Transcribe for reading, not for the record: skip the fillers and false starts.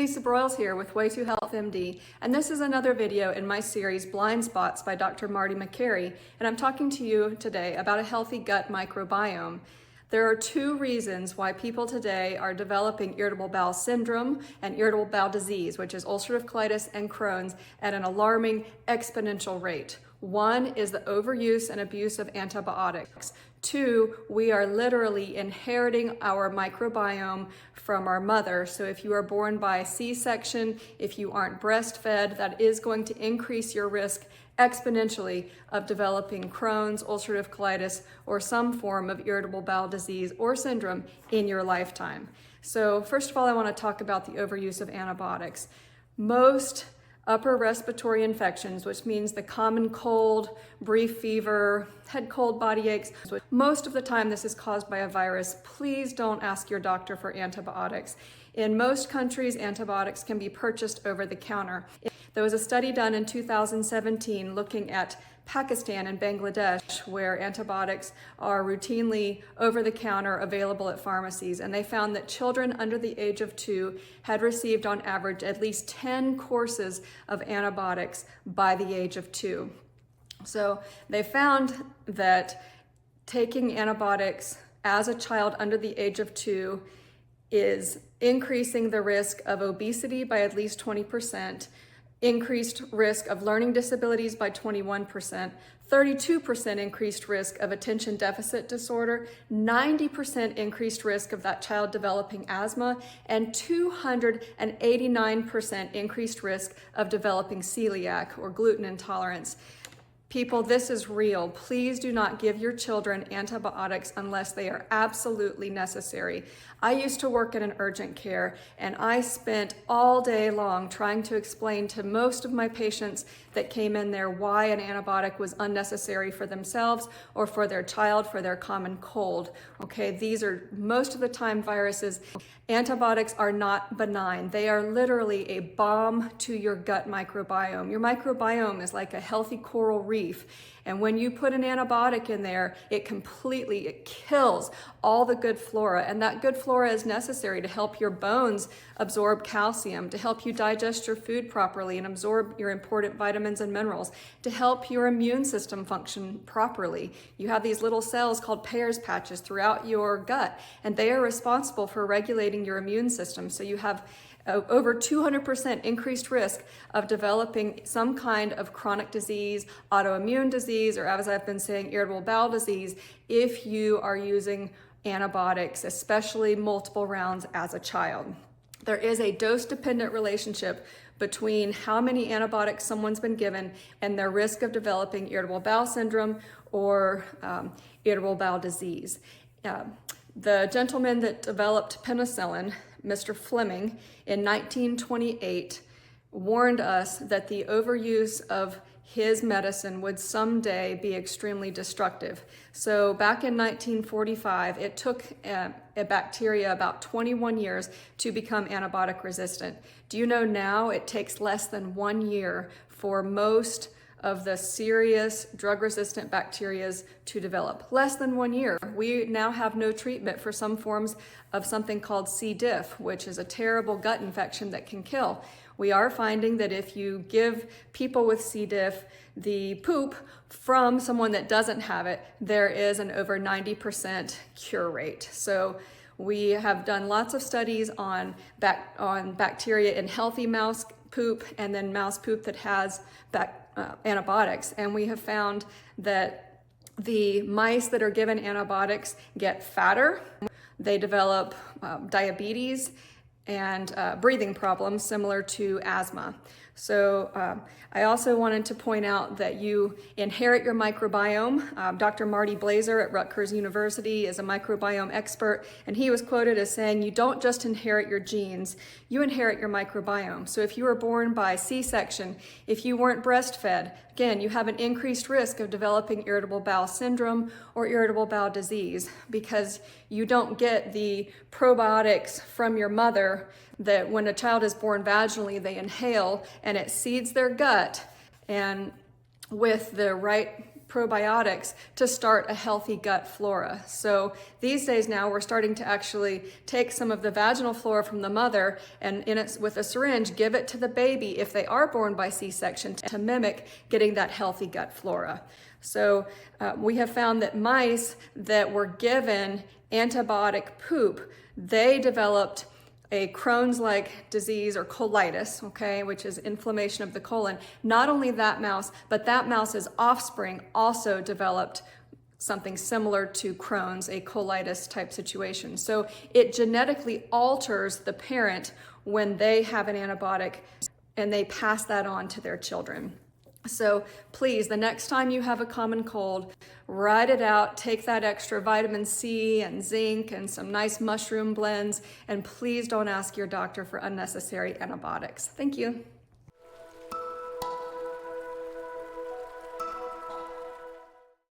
Lisa Broyles here with Way to Health MD, and this is another video in my series Blind Spots by Dr. Marty McCary, and I'm talking to you today about a healthy gut microbiome. There are two reasons why people today are developing irritable bowel syndrome and irritable bowel disease, which is ulcerative colitis and Crohn's, at an alarming exponential rate. One is the overuse and abuse of antibiotics. Two, we are literally inheriting our microbiome from our mother. So if you are born by C-section, if you aren't breastfed, that is going to increase your risk exponentially of developing Crohn's, ulcerative colitis, or some form of irritable bowel disease or syndrome in your lifetime. So first of all, I want to talk about the overuse of antibiotics. Most upper respiratory infections, which means the common cold, brief fever, head cold, body aches, most of the time this is caused by a virus. Please don't ask your doctor for antibiotics. In most countries, antibiotics can be purchased over the counter. There was a study done in 2017 looking at Pakistan and Bangladesh, where antibiotics are routinely over the counter available at pharmacies, and they found that children under the age of 2 had received on average at least 10 courses of antibiotics by the age of 2. So they found that taking antibiotics as a child under the age of 2 is increasing the risk of obesity by at least 20%, increased risk of learning disabilities by 21%, 32% increased risk of attention deficit disorder, 90% increased risk of that child developing asthma, and 289% increased risk of developing celiac or gluten intolerance. People, this is real. Please do not give your children antibiotics unless they are absolutely necessary. I used to work in an urgent care, and I spent all day long trying to explain to most of my patients that came in there why an antibiotic was unnecessary for themselves or for their child for their common cold. Okay, these are most of the time viruses. Antibiotics are not benign. They are literally a bomb to your gut microbiome. Your microbiome is like a healthy coral reef. And when you put an antibiotic in there, it kills all the good flora. And that good flora is necessary to help your bones absorb calcium, to help you digest your food properly and absorb your important vitamins and minerals, to help your immune system function properly. You have these little cells called Peyer's patches throughout your gut, and they are responsible for regulating your immune system. So you have over 200% increased risk of developing some kind of chronic disease, autoimmune disease, or as I've been saying, irritable bowel disease, if you are using antibiotics, especially multiple rounds as a child. There is a dose-dependent relationship between how many antibiotics someone's been given and their risk of developing irritable bowel syndrome or irritable bowel disease. The gentleman that developed penicillin, Mr. Fleming, in 1928 warned us that the overuse of his medicine would someday be extremely destructive. So back in 1945, it took a bacteria about 21 years to become antibiotic resistant. Do you know now it takes less than 1 year for most of the serious drug-resistant bacterias to develop? Less than 1 year. We now have no treatment for some forms of something called C. diff, which is a terrible gut infection that can kill. We are finding that if you give people with C. diff the poop from someone that doesn't have it, there is an over 90% cure rate. So we have done lots of studies on bacteria in healthy mouse poop and then mouse poop that has antibiotics, and we have found that the mice that are given antibiotics get fatter, they develop diabetes and breathing problems similar to asthma. So I also wanted to point out that you inherit your microbiome. Dr. Marty Blazer at Rutgers University is a microbiome expert, and he was quoted as saying, you don't just inherit your genes, you inherit your microbiome. So if you were born by C-section, if you weren't breastfed, again, you have an increased risk of developing irritable bowel syndrome or irritable bowel disease because you don't get the probiotics from your mother that when a child is born vaginally, they inhale and it seeds their gut, and with the right probiotics to start a healthy gut flora. So these days now we're starting to actually take some of the vaginal flora from the mother and in it with a syringe, give it to the baby if they are born by C-section to mimic getting that healthy gut flora. So we have found that mice that were given antibiotic poop, they developed a Crohn's-like disease or colitis, okay, which is inflammation of the colon. Not only that mouse, but that mouse's offspring also developed something similar to Crohn's, a colitis type situation. So it genetically alters the parent when they have an antibiotic and they pass that on to their children. So please, the next time you have a common cold, write it out, take that extra vitamin C and zinc and some nice mushroom blends, and please don't ask your doctor for unnecessary antibiotics. Thank you.